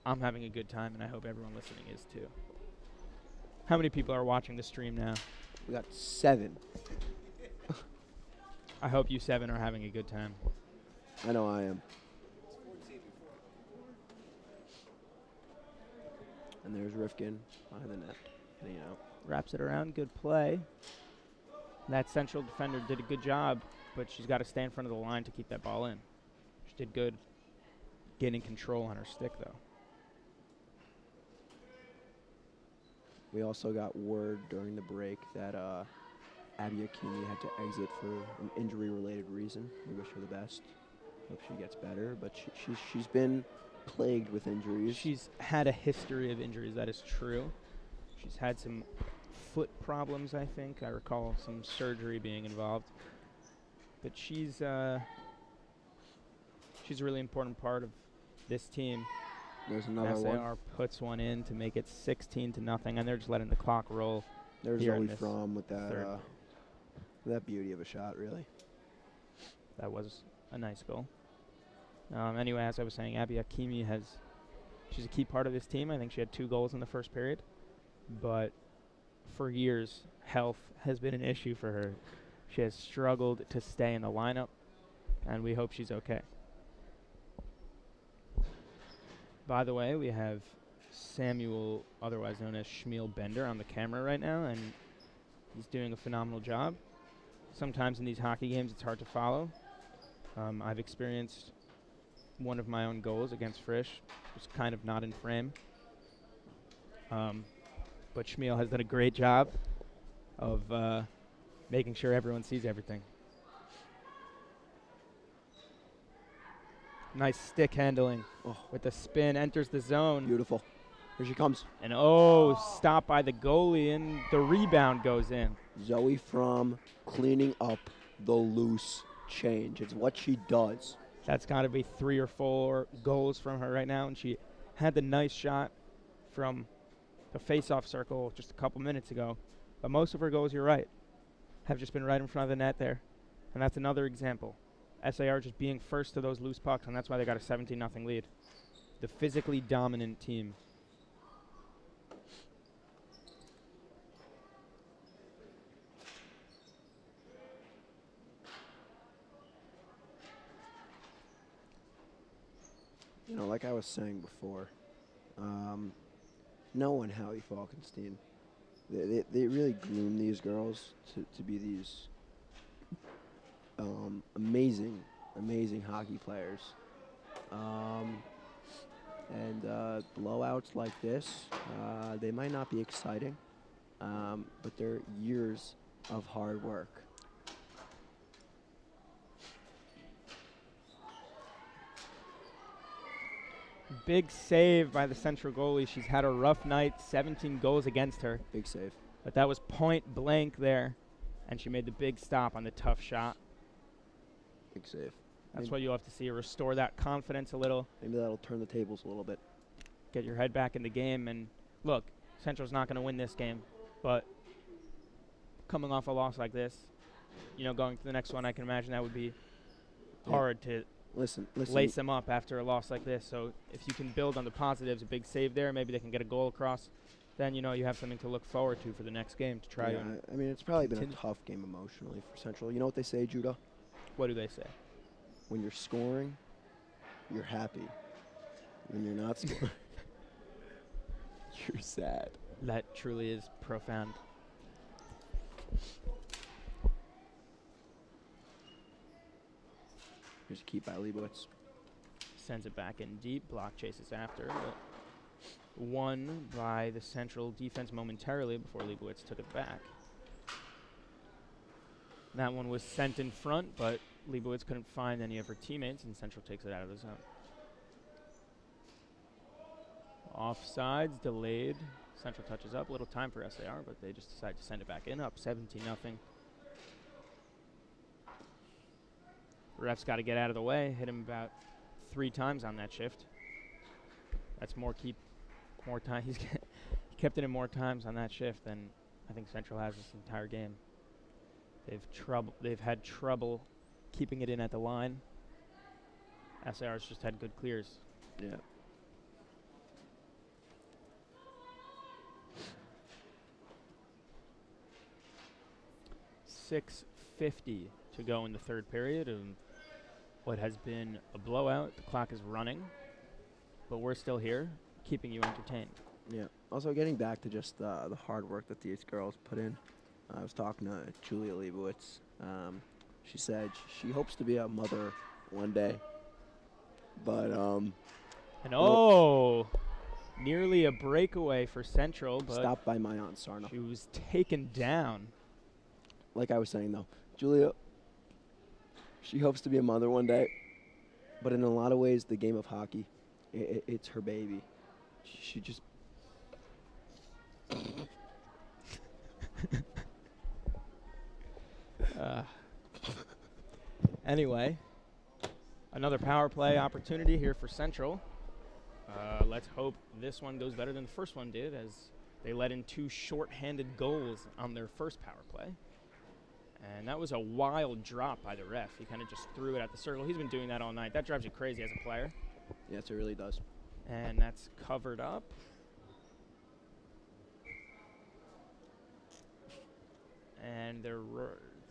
I'm having a good time, and I hope everyone listening is too. How many people are watching the stream now? We got 7. I hope you 7 are having a good time. I know I am. And there's Rifkin behind the net. You know, Wraps it around. Good play. That central defender did a good job, but she's got to stay in front of the line to keep that ball in. She did good getting control on her stick, though. we also got word during the break that Abby Akimi had to exit for an injury-related reason. We wish her the best. Hope she gets better, but she's been plagued with injuries. She's had a history of injuries, that is true. She's had some foot problems, I think. I recall some surgery being involved. But she's a really important part of this team. There's another SAR one. puts one in to make it 16-0, and they're just letting the clock roll. There's here in Zoe this Fromm with third. that beauty of a shot, really. That was a nice goal. Anyway, as I was saying, Abby Akimi she's a key part of this team. I think she had 2 goals in the first period. But for years, health has been an issue for her. She has struggled to stay in the lineup, and we hope she's okay. By the way, we have Samuel, otherwise known as Shmuel Bender, on the camera right now, and he's doing a phenomenal job. Sometimes in these hockey games, it's hard to follow. I've experienced one of my own goals against Frisch. It was kind of not in frame. But Shmuel has done a great job of making sure everyone sees everything. Nice stick handling with the spin, enters the zone. Beautiful. Here she comes. And stopped by the goalie, and the rebound goes in. Zoe Fromm cleaning up the loose change. It's what she does. That's got to be 3 or 4 goals from her right now, and she had the nice shot from the face-off circle just a couple minutes ago. But most of her goals, you're right, have just been right in front of the net there. And that's another example. SAR just being first to those loose pucks, and that's why they got a 17-0 lead. The physically dominant team. You know, like I was saying before, no one Howie Falkenstein. They really groom these girls to be these amazing hockey players. And blowouts like this, they might not be exciting, but they're years of hard work. Big save by the central goalie. She's had a rough night, 17 goals against her. Big save. But that was point blank there, and she made the big stop on the tough shot. Big save. That's what you'll have to see, restore that confidence a little. Maybe that'll turn the tables a little bit. Get your head back in the game. And look, Central's not going to win this game, but coming off a loss like this, going to the next one, I can imagine that would be hard to listen. lace them up after a loss like this. So if you can build on the positives, a big save there, maybe they can get a goal across, then you have something to look forward to for the next game to try. Yeah, I mean, it's probably been a tough game emotionally for Central. You know what they say, Judah? What do they say? When you're scoring, you're happy. When you're not scoring, you're sad. That truly is profound. Here's a keep by Leibowitz. Sends it back in deep. Block chases after. But won by the Central defense momentarily before Leibowitz took it back. That one was sent in front, but Leibowitz couldn't find any of her teammates, and Central takes it out of the zone. Offsides, delayed. Central touches up. A little time for SAR, but they just decide to send it back in, up 17-0. Ref's got to get out of the way. Hit him about 3 times on that shift. That's more time. He kept it in more times on that shift than I think Central has this entire game. They've had trouble keeping it in at the line. SAR's just had good clears. Yeah. .650 to go in the third period of what has been a blowout. The clock is running, but we're still here, keeping you entertained. Yeah. Also, getting back to just the hard work that these girls put in, I was talking to Julia Leibowitz. She said she hopes to be a mother one day, but And nearly a breakaway for Central, but stopped by my aunt Sarna. she was taken down. Like I was saying, though, Julia, she hopes to be a mother one day, but in a lot of ways, the game of hockey, it's her baby. She just Anyway, another power play opportunity here for Central. Let's hope this one goes better than the first one did, as they let in 2 short-handed goals on their first power play. And that was a wild drop by the ref. He kind of just threw it at the circle. He's been doing that all night. That drives you crazy as a player. yes, it really does. And that's covered up. And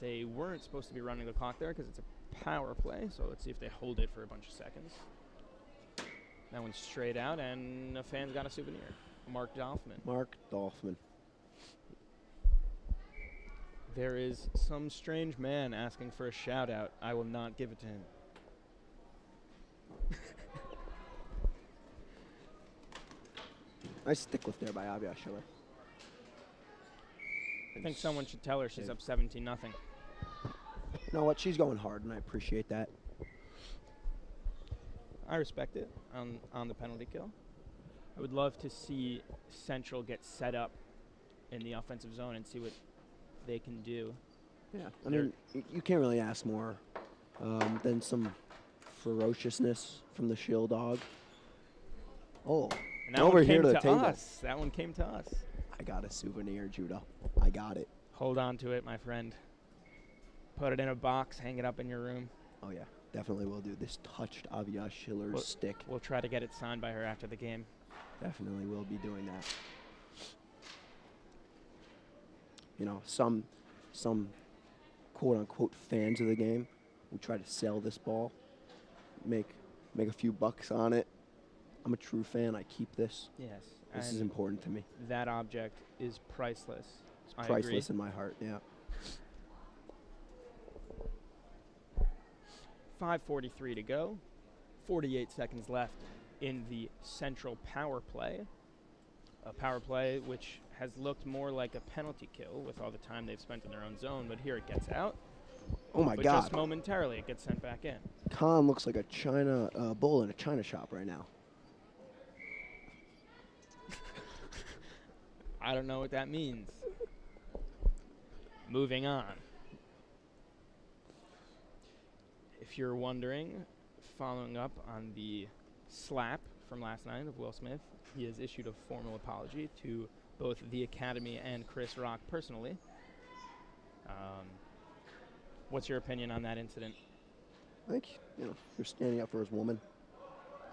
they weren't supposed to be running the clock there because it's a power play. So let's see if they hold it for a bunch of seconds. That one's straight out, and a fan's got a souvenir. Mark Dolphman. Mark Dolphman. There is some strange man asking for a shout-out. I will not give it to him. Nice stick lift there by Avia Schiller. I think someone should tell her she's up 17-0. You know what? She's going hard, and I appreciate that. I respect it on the penalty kill. I would love to see Central get set up in the offensive zone and see what they can do. Yeah, I mean, you can't really ask more than some ferociousness from the Shield dog. Oh, And that over one here came to the to table. us. That one came to us. I got a souvenir, Judah. I got it. Hold on to it, my friend. Put it in a box, hang it up in your room. Oh, yeah, definitely will do. This touched Avia Schiller's stick. We'll try to get it signed by her after the game. Definitely will be doing that. You know, some quote-unquote fans of the game who try to sell this ball, make a few bucks on it. I'm a true fan. I keep this. Yes. This is and important to me. that object is priceless. It's I priceless agree. in my heart, yeah. 5:43 to go. 48 seconds left in the Central power play. A power play which has looked more like a penalty kill with all the time they've spent in their own zone, but here it gets out. Oh, my but God. just momentarily it gets sent back in. Khan looks like a China bull in a China shop right now. I don't know what that means. Moving on. If you're wondering, following up on the slap from last night of Will Smith, he has issued a formal apology to both the Academy and Chris Rock personally. What's your opinion on that incident? I think, you're standing up for his woman,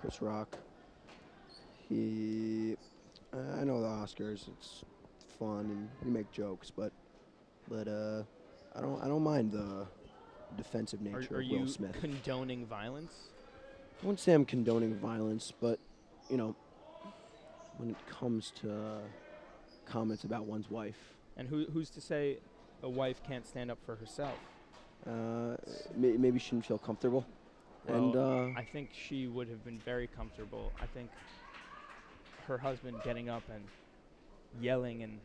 Chris Rock. I know the Oscars, it's fun and you make jokes, but I don't mind the defensive nature Are of Will you Smith. condoning violence? I wouldn't say I'm condoning violence, but when it comes to comments about one's wife, And who's to say a wife can't stand up for herself? maybe she didn't feel comfortable. Well, I think she would have been very comfortable. I think her husband getting up and yelling and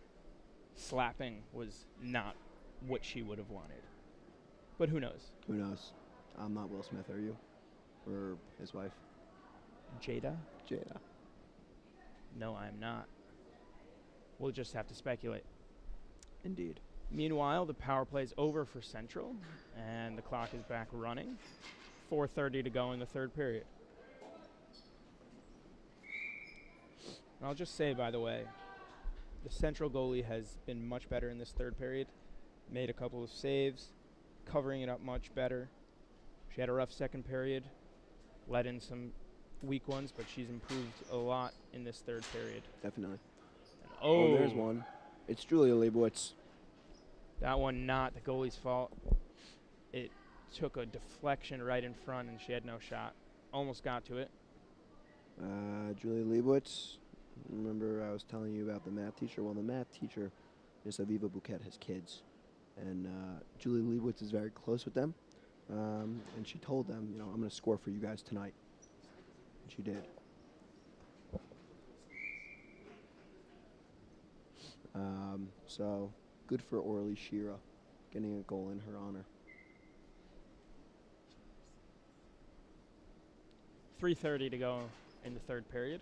slapping was not what she would have wanted. But who knows? Who knows? I'm not Will Smith, are you? Or his wife? Jada? Jada. No, I'm not. We'll just have to speculate. Indeed. Meanwhile, the power play's over for Central, and the clock is back running. 4:30 to go in the third period. And I'll just say, by the way, the Central goalie has been much better in this third period. Made a couple of saves, covering it up much better. She had a rough second period, let in some weak ones, but she's improved a lot in this third period. Definitely. And Oh, there's one. It's Julia Leibowitz. That one not the goalie's fault. It took a deflection right in front, and she had no shot. Almost got to it. Julia Leibowitz Remember I was telling you about the math teacher? Well, the math teacher, Miss Aviva Bouquet, has kids. And Julie Leibowitz is very close with them. And she told them, you know, I'm going to score for you guys tonight. And she did. So good for Orly Shira getting a goal in her honor. 3:30 to go in the third period.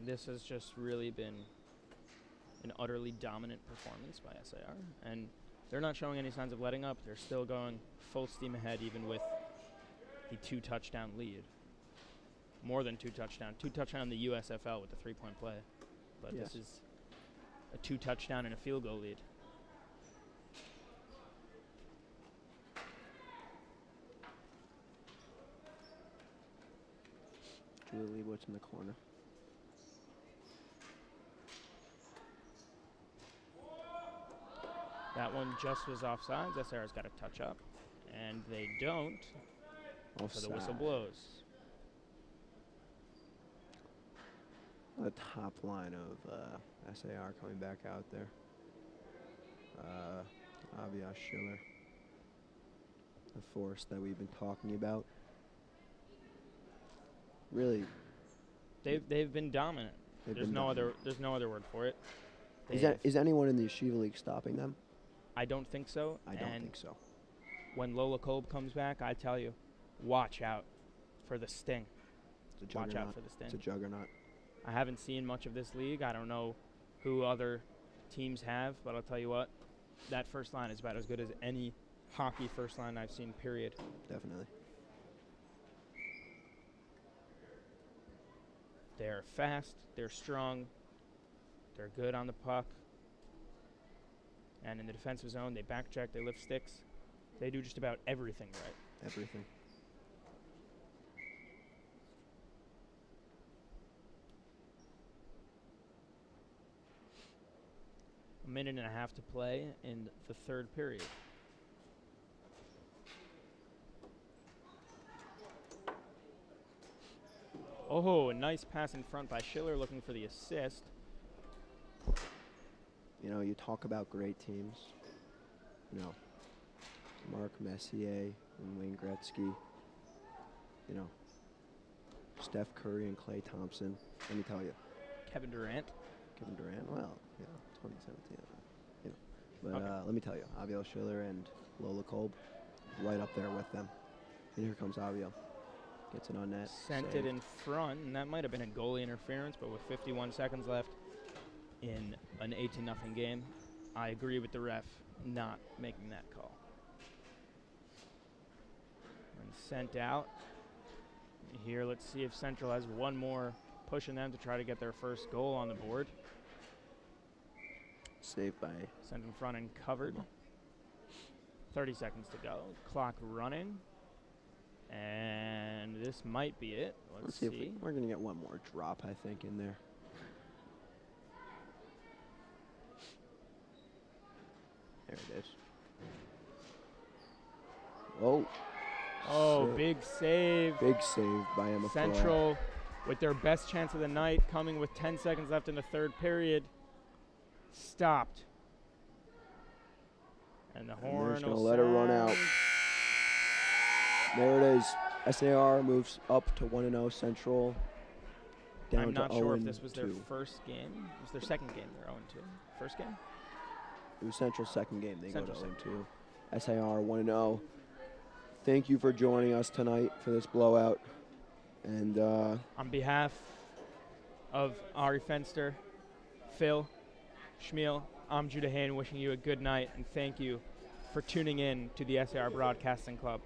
This has just really been an utterly dominant performance by SAR, and they're not showing any signs of letting up. They're still going full steam ahead, even with the 2-touchdown lead. More than 2 touchdowns. 2 touchdown in the USFL with the 3-point play. But Yes. this is a 2-touchdown and a field goal lead. Julie Leibowitz in the corner. That one just was offsides. SAR's got to touch up, and they don't. So the whistle Offside. blows. The top line of SAR coming back out there. Avias Schiller. The force that we've been talking about. Really, They've been dominant. they've There's been no dominant. other word for it. Is anyone in the Yeshiva League stopping them? I don't think so. I don't and think so. when Lola Kolb comes back, I tell you, watch out for the sting. It's a Watch juggernaut. out for the sting. It's a juggernaut. I haven't seen much of this league. I don't know who other teams have, but I'll tell you what, that first line is about as good as any hockey first line I've seen, period. Definitely. They're fast, they're strong, they're good on the puck. And in the defensive zone, they back check, they lift sticks. They do just about everything right. Everything. A minute and a half to play in the third period. Oh, a nice pass in front by Schiller looking for the assist. You know, you talk about great teams. You know, Mark Messier and Wayne Gretzky. You know, Steph Curry and Klay Thompson. Let me tell you. Kevin Durant. Kevin Durant, well, you know, 2017. You know. But Okay. let me tell you, Aviel Schiller and Lola Kolb, right up there with them. And here comes Aviel. Gets it on net. Sent saved. it in front, and that might have been a goalie interference, but with 51 seconds left in an 18-0 game, I agree with the ref not making that call. And sent out. Here, let's see if Central has one more pushing them to try to get their first goal on the board. Saved by Sent in front and covered. 30 seconds to go. Clock running. And this might be it. Let's see. see. We're going to get one more drop, I think, in there. There it is. Oh. Oh, Sick. big save. Big save by Emma Flora. Central with their best chance of the night, coming with 10 seconds left in the third period. Stopped. And the And they're horn just gonna will let her run out. sound. There it is. SAR moves up to 1-0 Central. Down I'm to not 0-2. sure if this was their first game. It was their second game they're 0-2. First game? It was Central's second game. They Central go to 0-2. SAR 1-0. Thank you for joining us tonight for this blowout. And On behalf of Ari Fenster, Phil, Shmuel, I'm Judah Hain wishing you a good night and thank you for tuning in to the SAR Broadcasting Club.